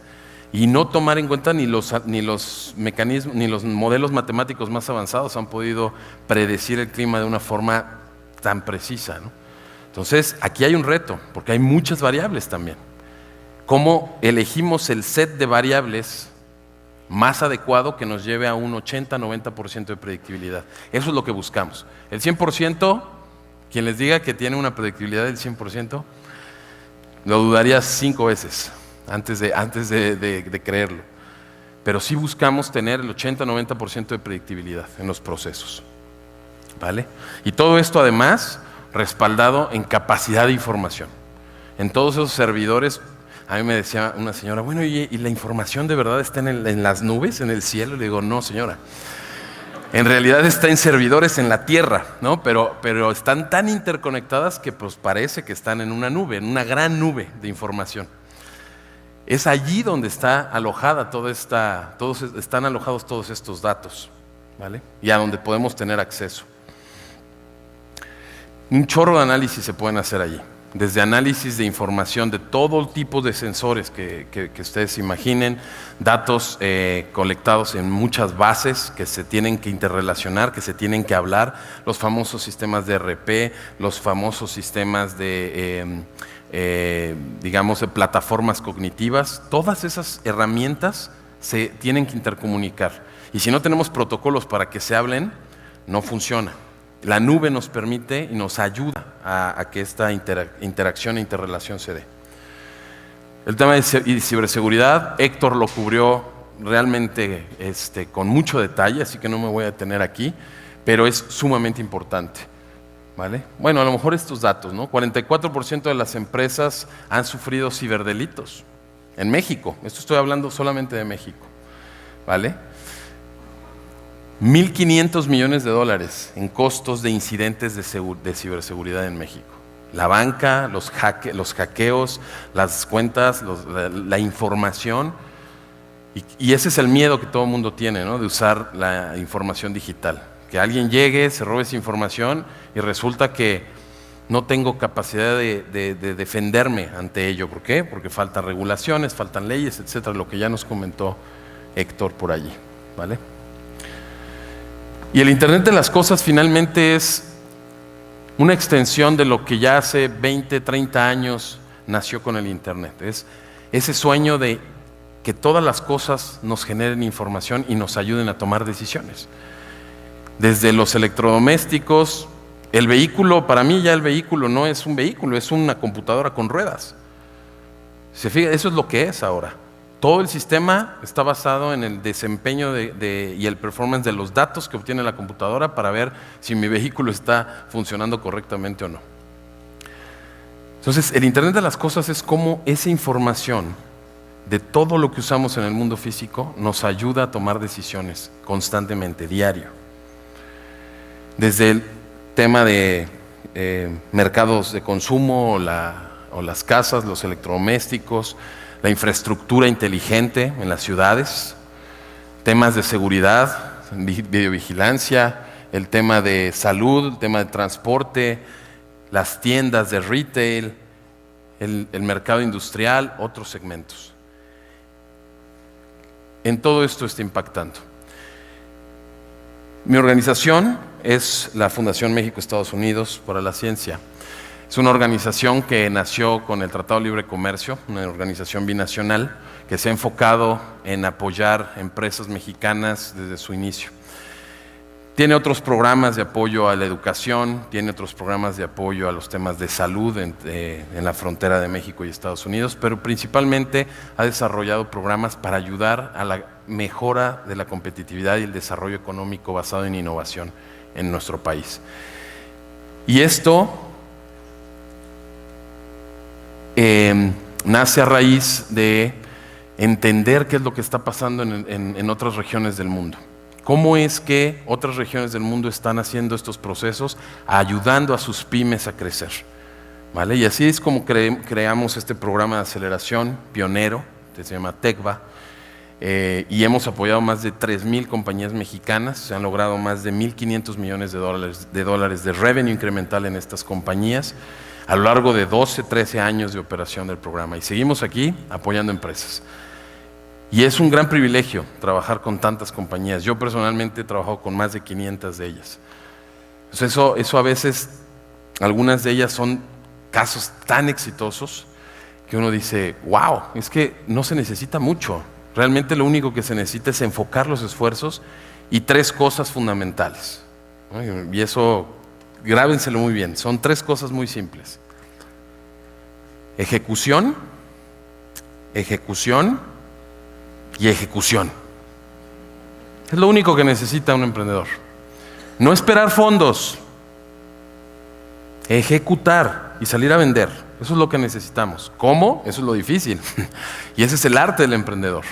y no tomar en cuenta ni los mecanismos, ni los modelos matemáticos más avanzados han podido predecir el clima de una forma tan precisa, ¿no? Entonces, aquí hay un reto, porque hay muchas variables también. ¿Cómo elegimos el set de variables más adecuado que nos lleve a un 80-90% de predictibilidad? Eso es lo que buscamos. El 100%, quien les diga que tiene una predictibilidad del 100%, lo dudaría 5 veces antes de creerlo. Pero sí buscamos tener el 80-90% de predictibilidad en los procesos, ¿vale? Y todo esto además respaldado en capacidad de información. En todos esos servidores, a mí me decía una señora, bueno, ¿y la información de verdad está en las nubes, en el cielo? Le digo, no, señora. En realidad está en servidores en la tierra, ¿no? Pero están tan interconectadas que pues parece que están en una nube, en una gran nube de información. Es allí donde está alojada están alojados todos estos datos, ¿vale? Y a donde podemos tener acceso. Un chorro de análisis se pueden hacer allí, desde análisis de información de todo tipo de sensores que ustedes imaginen, datos colectados en muchas bases que se tienen que interrelacionar, que se tienen que hablar, los famosos sistemas de ERP, los famosos sistemas de plataformas cognitivas. Todas esas herramientas se tienen que intercomunicar. Y si no tenemos protocolos para que se hablen, no funciona. La nube nos permite y nos ayuda a que esta interacción e interrelación se dé. El tema de ciberseguridad, Héctor lo cubrió realmente con mucho detalle, así que no me voy a detener aquí, pero es sumamente importante, ¿vale? Bueno, a lo mejor estos datos, ¿no? 44% de las empresas han sufrido ciberdelitos en México. Esto estoy hablando solamente de México, ¿vale? 1.500 millones de dólares en costos de incidentes de ciberseguridad en México. La banca, los hackeos, las cuentas, la información. Y ese es el miedo que todo el mundo tiene, ¿no? De usar la información digital. Que alguien llegue, se robe esa información y resulta que no tengo capacidad de defenderme ante ello. ¿Por qué? Porque faltan regulaciones, faltan leyes, etcétera, lo que ya nos comentó Héctor por allí, ¿vale? Y el Internet de las cosas finalmente es una extensión de lo que ya hace 20, 30 años nació con el Internet. Es ese sueño de que todas las cosas nos generen información y nos ayuden a tomar decisiones. Desde los electrodomésticos, el vehículo, para mí ya el vehículo no es un vehículo, es una computadora con ruedas. ¿Se fija? Eso es lo que es ahora. Todo el sistema está basado en el desempeño y el performance de los datos que obtiene la computadora para ver si mi vehículo está funcionando correctamente o no. Entonces, el Internet de las cosas es como esa información de todo lo que usamos en el mundo físico nos ayuda a tomar decisiones constantemente, diario. Desde el tema de mercados de consumo o las casas, los electrodomésticos, la infraestructura inteligente en las ciudades, temas de seguridad, videovigilancia, el tema de salud, el tema de transporte, las tiendas de retail, el mercado industrial, otros segmentos. En todo esto está impactando. Mi organización es la Fundación México-Estados Unidos para la Ciencia. Es una organización que nació con el Tratado de Libre Comercio, una organización binacional que se ha enfocado en apoyar empresas mexicanas desde su inicio. Tiene otros programas de apoyo a la educación, tiene otros programas de apoyo a los temas de salud en la frontera de México y Estados Unidos, pero principalmente ha desarrollado programas para ayudar a la mejora de la competitividad y el desarrollo económico basado en innovación en nuestro país. Y esto nace a raíz de entender qué es lo que está pasando en otras regiones del mundo. ¿Cómo es que otras regiones del mundo están haciendo estos procesos, ayudando a sus pymes a crecer? ¿Vale? Y así es como creamos este programa de aceleración pionero, que se llama TECBA, y hemos apoyado más de 3,000 compañías mexicanas, se han logrado más de 1,500 millones de dólares de revenue incremental en estas compañías, a lo largo de 12, 13 años de operación del programa. Y seguimos aquí apoyando empresas. Y es un gran privilegio trabajar con tantas compañías. Yo personalmente he trabajado con más de 500 de ellas. Entonces eso a veces, algunas de ellas son casos tan exitosos que uno dice, wow, es que no se necesita mucho. Realmente lo único que se necesita es enfocar los esfuerzos y 3 cosas fundamentales. Y eso, grábenselo muy bien, son 3 cosas muy simples. Ejecución, ejecución y ejecución. Es lo único que necesita un emprendedor. No esperar fondos, ejecutar y salir a vender. Eso es lo que necesitamos. ¿Cómo? Eso es lo difícil. Y ese es el arte del emprendedor.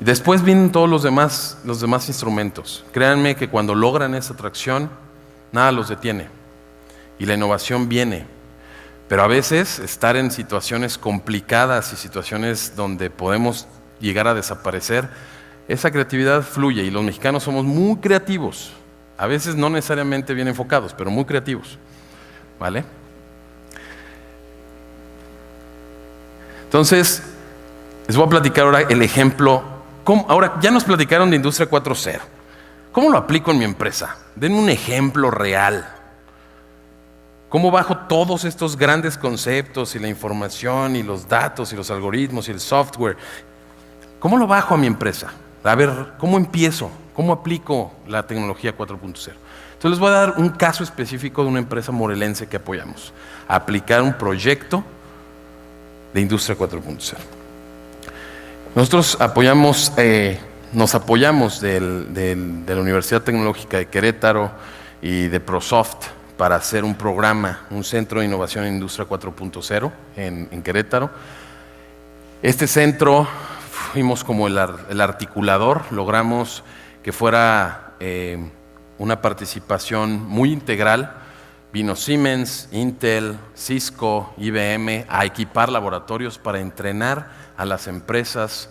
Y después vienen todos los demás instrumentos. Créanme que cuando logran esa atracción, nada los detiene. Y la innovación viene. Pero a veces estar en situaciones complicadas y situaciones donde podemos llegar a desaparecer, esa creatividad fluye y los mexicanos somos muy creativos. A veces no necesariamente bien enfocados, pero muy creativos. ¿Vale? Entonces, les voy a platicar ahora el ejemplo. Ahora, ya nos platicaron de Industria 4.0. ¿Cómo lo aplico en mi empresa? Denme un ejemplo real. ¿Cómo bajo todos estos grandes conceptos y la información y los datos y los algoritmos y el software? ¿Cómo lo bajo a mi empresa? A ver, ¿cómo empiezo? ¿Cómo aplico la tecnología 4.0? Entonces les voy a dar un caso específico de una empresa morelense que apoyamos. A aplicar un proyecto de Industria 4.0. Nosotros nos apoyamos de la Universidad Tecnológica de Querétaro y de ProSoft para hacer un programa, un centro de innovación en Industria 4.0 en Querétaro. Este centro fuimos como el articulador, logramos que fuera una participación muy integral. Vino Siemens, Intel, Cisco, IBM a equipar laboratorios para entrenar a las empresas,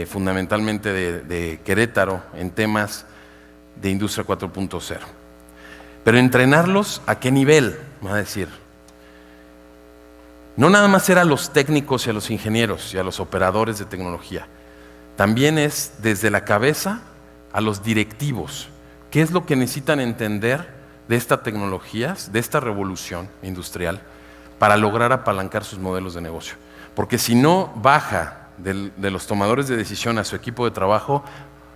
fundamentalmente de Querétaro, en temas de Industria 4.0. Pero entrenarlos, ¿a qué nivel? Me va a decir. No nada más era a los técnicos y a los ingenieros y a los operadores de tecnología. También es desde la cabeza a los directivos. ¿Qué es lo que necesitan entender de estas tecnologías, de esta revolución industrial, para lograr apalancar sus modelos de negocio? Porque si no baja de los tomadores de decisión a su equipo de trabajo,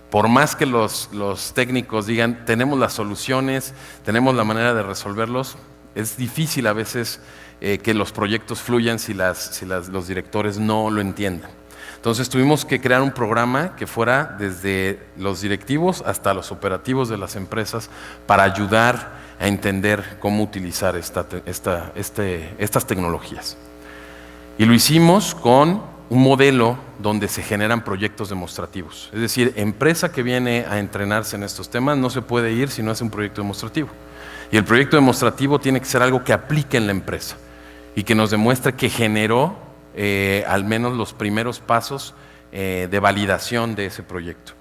por más que los técnicos digan, tenemos las soluciones, tenemos la manera de resolverlos, es difícil a veces que los proyectos fluyan si los directores no lo entiendan. Entonces tuvimos que crear un programa que fuera desde los directivos hasta los operativos de las empresas para ayudar a entender cómo utilizar estas tecnologías. Y lo hicimos con un modelo donde se generan proyectos demostrativos. Es decir, empresa que viene a entrenarse en estos temas no se puede ir si no hace un proyecto demostrativo. Y el proyecto demostrativo tiene que ser algo que aplique en la empresa y que nos demuestre que generó al menos los primeros pasos de validación de ese proyecto.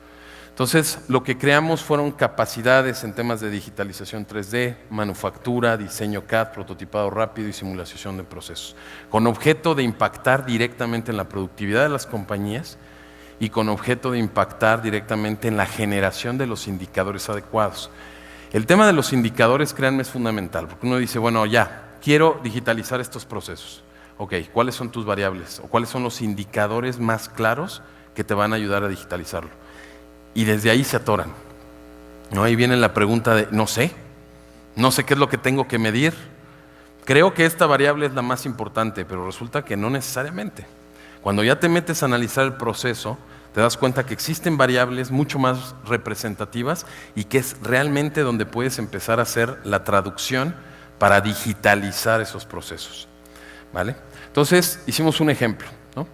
Entonces, lo que creamos fueron capacidades en temas de digitalización 3D, manufactura, diseño CAD, prototipado rápido y simulación de procesos, con objeto de impactar directamente en la productividad de las compañías y con objeto de impactar directamente en la generación de los indicadores adecuados. El tema de los indicadores, créanme, es fundamental, porque uno dice, bueno, ya, quiero digitalizar estos procesos. Ok, ¿cuáles son tus variables? ¿O cuáles son los indicadores más claros que te van a ayudar a digitalizarlo? Y desde ahí se atoran. ¿No? Ahí viene la pregunta de, no sé qué es lo que tengo que medir. Creo que esta variable es la más importante, pero resulta que no necesariamente. Cuando ya te metes a analizar el proceso, te das cuenta que existen variables mucho más representativas y que es realmente donde puedes empezar a hacer la traducción para digitalizar esos procesos. ¿Vale? Entonces, hicimos un ejemplo, ¿no?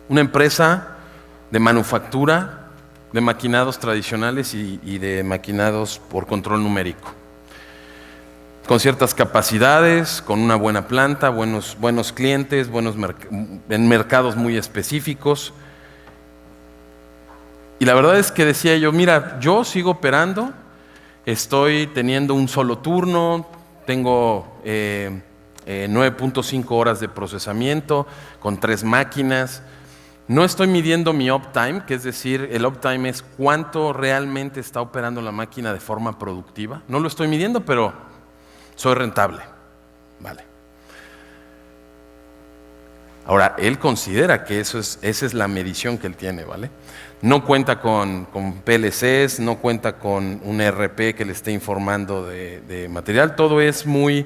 Una empresa de manufactura de maquinados tradicionales y de maquinados por control numérico, con ciertas capacidades, con una buena planta, buenos clientes, en mercados muy específicos. Y la verdad es que decía yo, mira, yo sigo operando, estoy teniendo un solo turno, tengo 9.5 horas de procesamiento con 3 máquinas. No estoy midiendo mi uptime, que es decir, el uptime es cuánto realmente está operando la máquina de forma productiva. No lo estoy midiendo, pero soy rentable. Vale. Ahora, él considera que esa es la medición que él tiene, ¿vale? No cuenta con PLCs, no cuenta con un ERP que le esté informando de material. Todo es muy...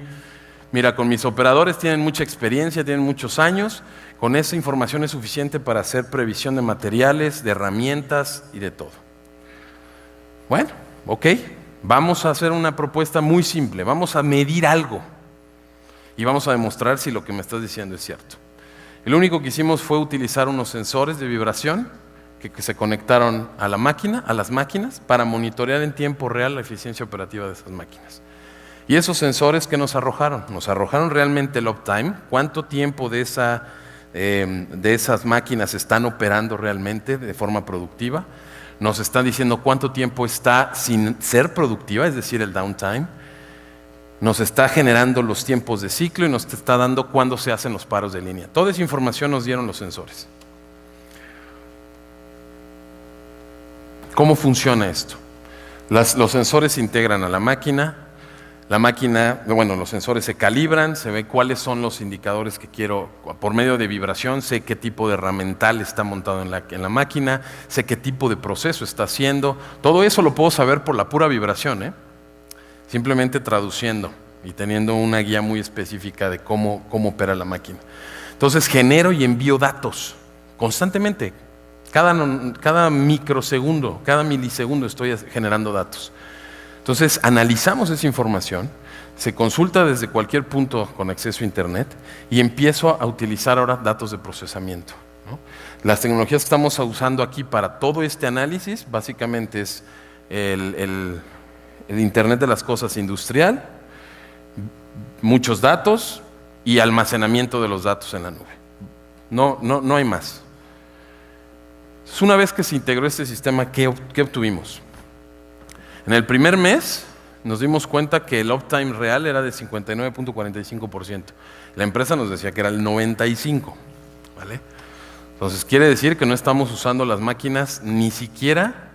Mira, con mis operadores tienen mucha experiencia, tienen muchos años. Con esa información es suficiente para hacer previsión de materiales, de herramientas y de todo. Bueno, ok, vamos a hacer una propuesta muy simple. Vamos a medir algo y vamos a demostrar si lo que me estás diciendo es cierto. Lo único que hicimos fue utilizar unos sensores de vibración que se conectaron a la máquina, a las máquinas, para monitorear en tiempo real la eficiencia operativa de esas máquinas. Y esos sensores, ¿qué nos arrojaron? Nos arrojaron realmente el uptime, cuánto tiempo de esas máquinas están operando realmente de forma productiva. Nos están diciendo cuánto tiempo está sin ser productiva, es decir, el downtime. Nos está generando los tiempos de ciclo y nos está dando cuándo se hacen los paros de línea. Toda esa información nos dieron los sensores. ¿Cómo funciona esto? Los sensores se integran a la máquina. La máquina, bueno, los sensores se calibran, se ve cuáles son los indicadores que quiero, por medio de vibración, sé qué tipo de herramental está montado en la máquina, sé qué tipo de proceso está haciendo. Todo eso lo puedo saber por la pura vibración, simplemente traduciendo y teniendo una guía muy específica de cómo opera la máquina. Entonces genero y envío datos constantemente. Cada microsegundo, cada milisegundo estoy generando datos. Entonces analizamos esa información, se consulta desde cualquier punto con acceso a internet y empiezo a utilizar ahora datos de procesamiento, ¿no? Las tecnologías que estamos usando aquí para todo este análisis básicamente es el internet de las cosas industrial, muchos datos y almacenamiento de los datos en la nube. No hay más. Entonces, una vez que se integró este sistema, ¿qué obtuvimos? En el primer mes nos dimos cuenta que el uptime real era de 59.45%. La empresa nos decía que era el 95%. ¿Vale? Entonces quiere decir que no estamos usando las máquinas ni siquiera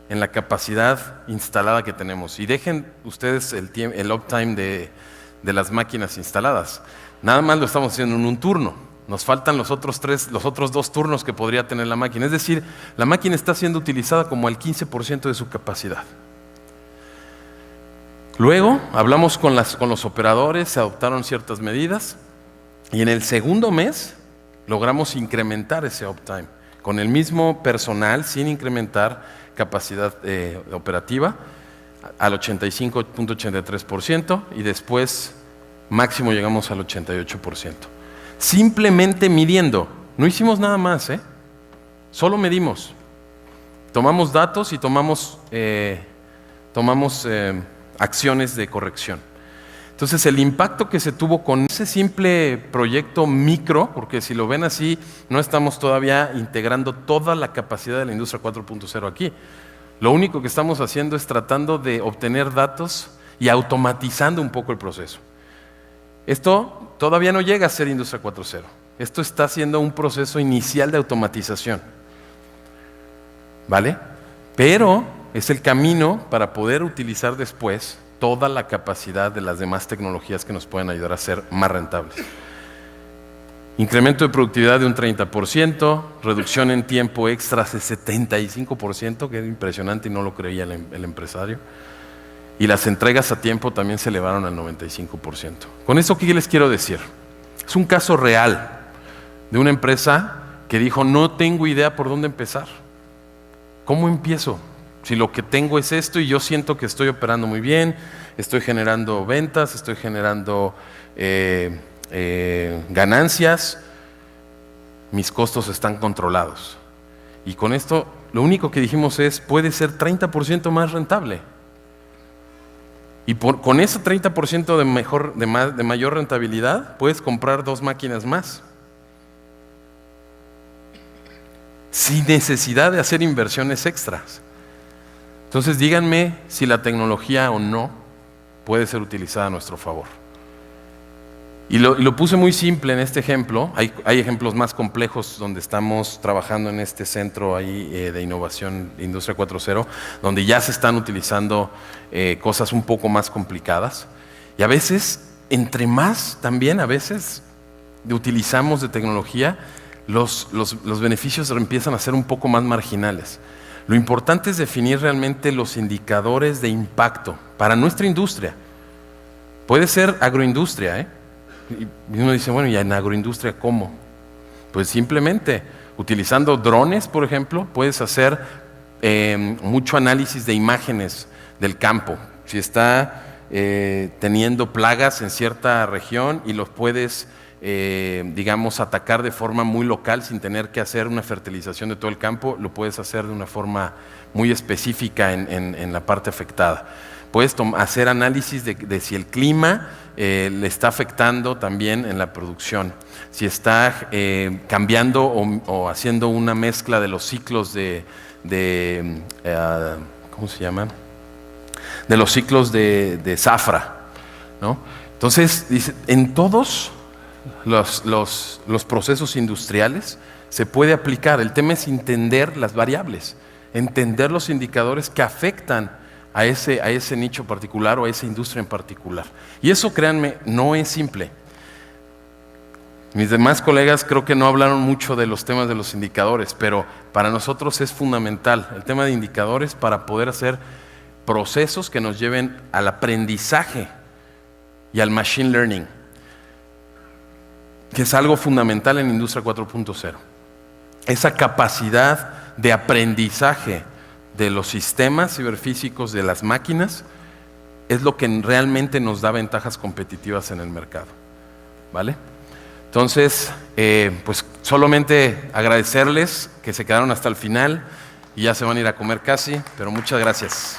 en la capacidad instalada que tenemos. Y dejen ustedes el uptime de las máquinas instaladas. Nada más lo estamos haciendo en un turno. Nos faltan los otros 2 turnos que podría tener la máquina. Es decir, la máquina está siendo utilizada como al 15% de su capacidad. Luego hablamos con los operadores, se adoptaron ciertas medidas y en el segundo mes logramos incrementar ese uptime con el mismo personal, sin incrementar capacidad operativa, al 85.83%, y después máximo llegamos al 88%. Simplemente midiendo, no hicimos nada más, solo medimos. Tomamos datos y tomamos acciones de corrección. Entonces el impacto que se tuvo con ese simple proyecto micro, porque si lo ven así, no estamos todavía integrando toda la capacidad de la industria 4.0 aquí. Lo único que estamos haciendo es tratando de obtener datos y automatizando un poco el proceso. Esto todavía no llega a ser industria 4.0. Esto está siendo un proceso inicial de automatización. ¿Vale? Pero es el camino para poder utilizar después toda la capacidad de las demás tecnologías que nos pueden ayudar a ser más rentables. Incremento de productividad de un 30%, reducción en tiempo extras de 75%, que es impresionante y no lo creía el empresario. Y las entregas a tiempo también se elevaron al 95%. Con eso, ¿qué les quiero decir? Es un caso real de una empresa que dijo, no tengo idea por dónde empezar. ¿Cómo empiezo? Si lo que tengo es esto y yo siento que estoy operando muy bien, estoy generando ventas, estoy generando ganancias, mis costos están controlados. Y con esto, lo único que dijimos es, puede ser 30% más rentable. Y con ese 30% de mayor rentabilidad, puedes comprar 2 máquinas más. Sin necesidad de hacer inversiones extras. Entonces díganme si la tecnología o no puede ser utilizada a nuestro favor. Y lo puse muy simple en este ejemplo. Hay ejemplos más complejos donde estamos trabajando en este centro ahí, de innovación Industria 4.0, donde ya se están utilizando cosas un poco más complicadas. Y a veces, entre más también, a veces utilizamos de tecnología, los beneficios empiezan a ser un poco más marginales. Lo importante es definir realmente los indicadores de impacto para nuestra industria. Puede ser agroindustria, Y uno dice, bueno, ¿y en agroindustria cómo? Pues simplemente utilizando drones, por ejemplo, puedes hacer mucho análisis de imágenes del campo. Si está teniendo plagas en cierta región y los puedes digamos, atacar de forma muy local sin tener que hacer una fertilización de todo el campo, lo puedes hacer de una forma muy específica en la parte afectada. Puedes hacer análisis de si el clima le está afectando también en la producción, si está cambiando o haciendo una mezcla de los ciclos ¿cómo se llama? De los ciclos de zafra, ¿no? Entonces, dice, en todos los procesos industriales se puede aplicar. El tema es entender las variables, entender los indicadores que afectan a ese nicho particular o a esa industria en particular. Y eso, créanme, no es simple. Mis demás colegas creo que no hablaron mucho de los temas de los indicadores, pero para nosotros es fundamental el tema de indicadores para poder hacer procesos que nos lleven al aprendizaje y al machine learning, que es algo fundamental en Industria 4.0. Esa capacidad de aprendizaje de los sistemas ciberfísicos de las máquinas es lo que realmente nos da ventajas competitivas en el mercado, ¿vale? Entonces, pues solamente agradecerles que se quedaron hasta el final y ya se van a ir a comer casi, pero muchas gracias.